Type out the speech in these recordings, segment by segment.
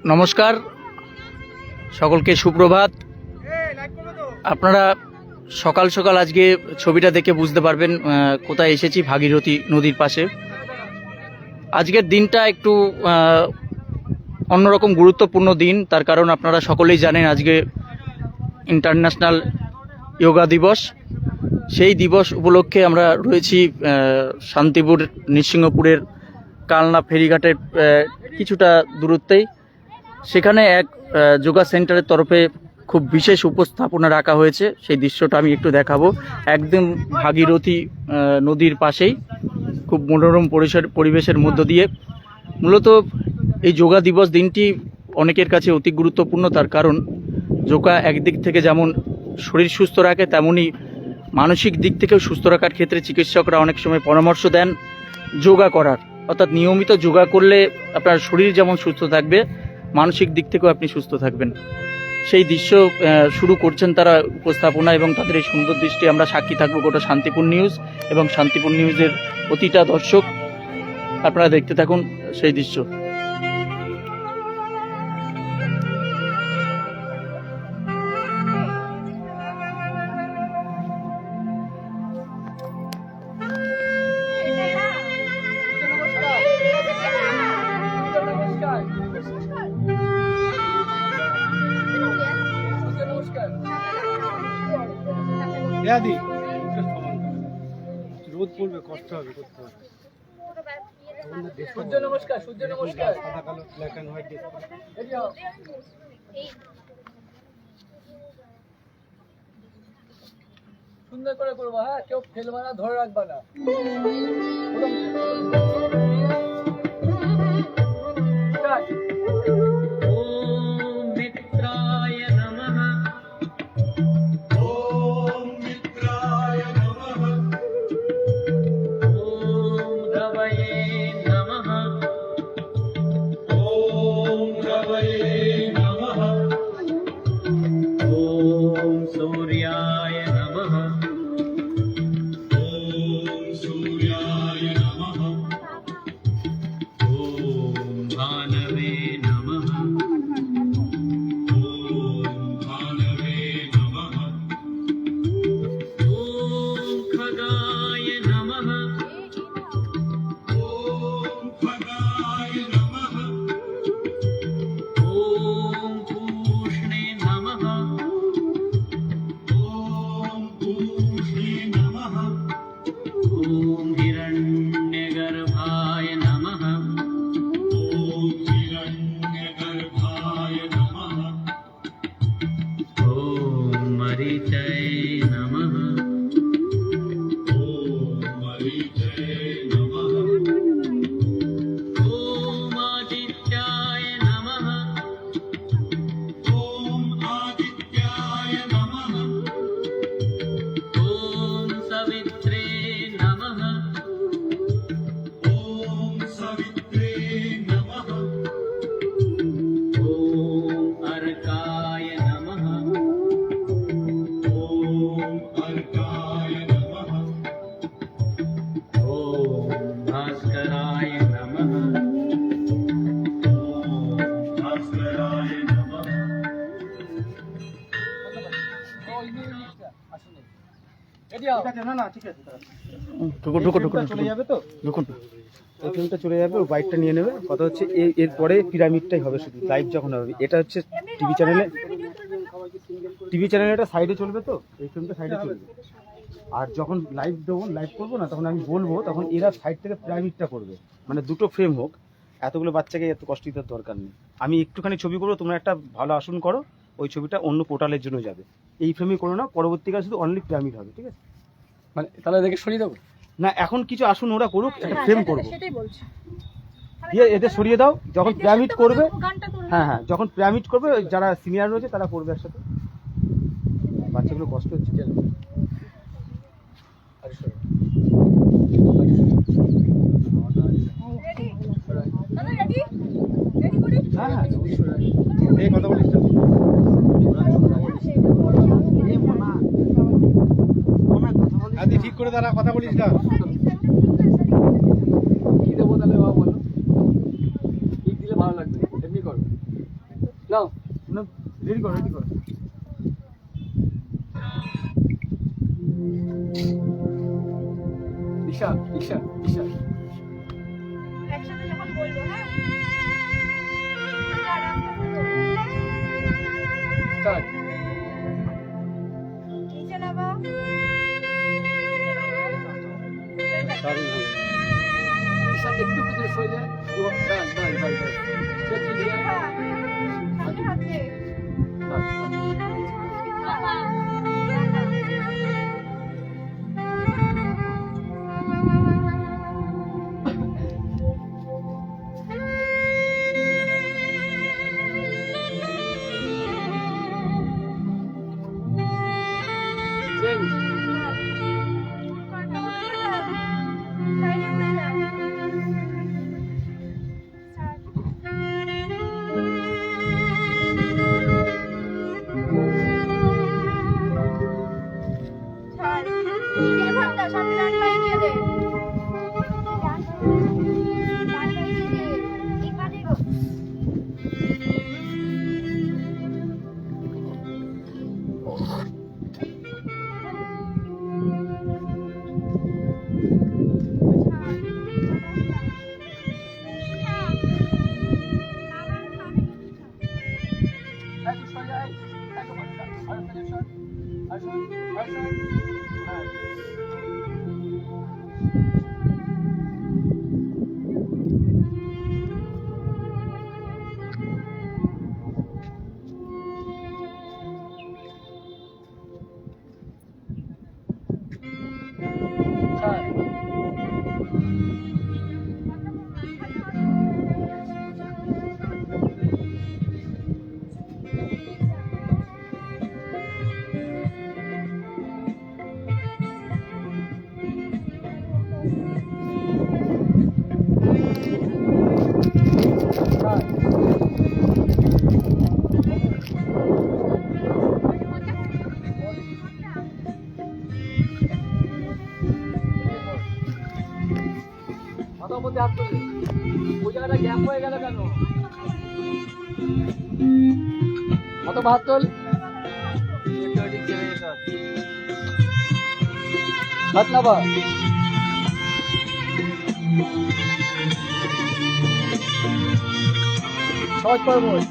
নমস্কার, সকলকে সুপ্রভাত। আপনারা সকাল সকাল আজকে ছবিটা দেখে বুঝতে পারবেন কোথায় এসেছি, ভাগীরথী নদীর পাশে। আজকের দিনটা একটু অন্যরকম গুরুত্বপূর্ণ দিন, তার কারণ আপনারা সকলেই জানেন আজকে ইন্টারন্যাশনাল যোগা দিবস। সেই দিবস উপলক্ষে আমরা রয়েছি শান্তিপুর নৃসিংহপুরের কালনা ফেরিঘাটের কিছুটা দূরত্বেই। সেখানে এক যোগা সেন্টারের তরফে খুব বিশেষ উপস্থাপনা রাখা হয়েছে, সেই দৃশ্যটা আমি একটু দেখাবো। একদম ভাগীরথী নদীর পাশেই খুব মনোরম পরিবেশের মধ্য দিয়ে। মূলত এই যোগা দিবস দিনটি অনেকের কাছে অতি গুরুত্বপূর্ণ, তার কারণ যোগা একদিক থেকে যেমন শরীর সুস্থ রাখে, তেমনই মানসিক দিক থেকেও সুস্থ রাখার ক্ষেত্রে চিকিৎসকরা অনেক সময় পরামর্শ দেন যোগা করার। অর্থাৎ নিয়মিত যোগা করলে আপনার শরীর যেমন সুস্থ থাকবে, মানসিক দিক থেকেও আপনি সুস্থ থাকবেন। সেই দৃশ্য শুরু করছেন তারা উপস্থাপনা, এবং তাদের এই সুন্দর দৃষ্টি আমরা সাক্ষী থাকবো গোটা শান্তিপুর নিউজ এবং শান্তিপুর নিউজের প্রতিটা দর্শক। আপনারা দেখতে থাকুন সেই দৃশ্য। রোদ পড়বে, কষ্ট হবে, করতে হবে। সূর্য নমস্কার, সূর্য নমস্কার। সাদা কালো ব্ল্যাক এন্ড হোয়াইট সুন্দর করে করবো, হ্যাঁ, কেউ ফেলবা না, ধরে রাখবা না। চলে যাবে তো, এই ফিল্মটা চলে যাবে, ও বাইকটা নিয়ে নেবে। কথা হচ্ছে এরপরে পিরামিডটাই হবে শুধু লাইভ যখন হবে। এটা হচ্ছে টিভি চ্যানেলে এটা সাইডে চলবে, তো এই ফিল্মটা সাইডে চলবে। আর যখন লাইভ করবো না, তখন আমি বলবো, তখন এরা সাইড থেকে পিরামিডটা করবে, মানে দুটো ফ্রেম হোক। এতগুলো বাচ্চাকে এত কষ্ট দিতে দরকার নেই। আমি একটুখানি ছবি করবো, তোমরা একটা ভালো আসন করো, ওই ছবিটা অন্য পোর্টালের জন্য যাবে। এই ফ্রেমই করো না, পরবর্তীকালে শুধু অনলি পিরামিড হবে, ঠিক আছে? মানে তাহলে দেখে সরিয়ে দেবো না, এখন কিছু আসুন ওরা করুক, একটা ফ্রেম করবো, দিয়ে এদের সরিয়ে দাও। যখন পিরামিড করবে, হ্যাঁ, যখন পিরামিড করবে, যারা সিনিয়র রয়েছে তারা করবে একসাথে। বাচ্চাগুলো কষ্ট হচ্ছে। হ্যাঁ, কথা বলিস আদি, ঠিক করে দাঁড়া, কথা বলিস না। কি দেবো তাহলে বাবা, বলো কি দিলে ভালো লাগবে, এমনি করো। নাও না, রেডি করো রেডি করো। ঈশা ঈশা ঈশা একসাথে যখন বলবো, হ্যাঁ? স্টার্ট, আস্তে আস্তে করো। স্টার্ট। নিচে নামাও। দারুণ হবে। ঈশা একটু ভিতরে সরে যায়। বাস বাস বাস বাস। চেক দিয়ে হ্যাঁ, হাতে হাত দে। বাস বাস। বাবা, চেঞ্জ। কয়েকটা উঠে যা। সাইডে উঠে যা। স্টার্ট। ছাড়। নিচে ভাব দাও, সামনে ডান পা এগিয়ে দে। ডান পা এগিয়ে দে। এই পা দিয়ে গো। একটু সরে যায়। একটু বাস। আর একটা সর। আর সর। আর সর। হ্যাঁ। ছাড়। ছাড়। মাথার মধ্যে হাত তোলে। ওই জায়গাটা গ্যাপ হয়ে গেল কেন? মাথা হাত তোল। হাত নাবা। সহজ পর্বত।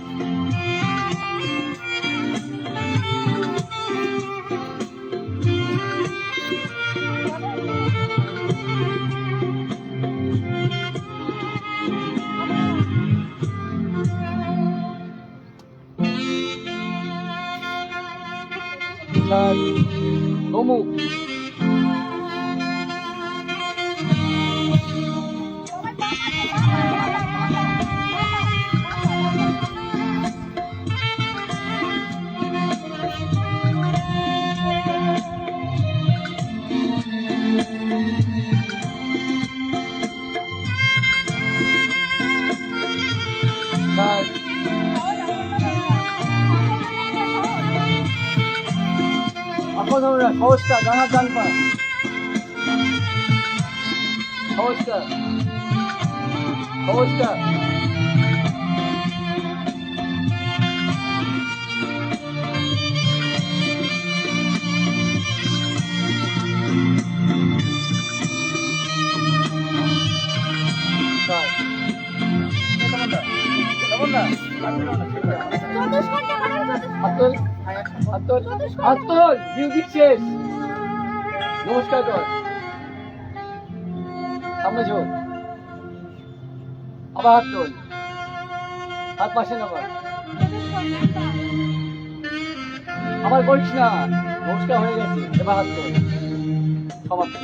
অমুক এখন আমরা সহজটা ডানার ডান পা সহজটা সহজটা নমস্কার কর সামনে ঝোঁক আবার হাত তোল হাত পাশে নেবা আবার করিস না নমস্কার হয়ে গেছে এবার হাত তোল সমাপ্ত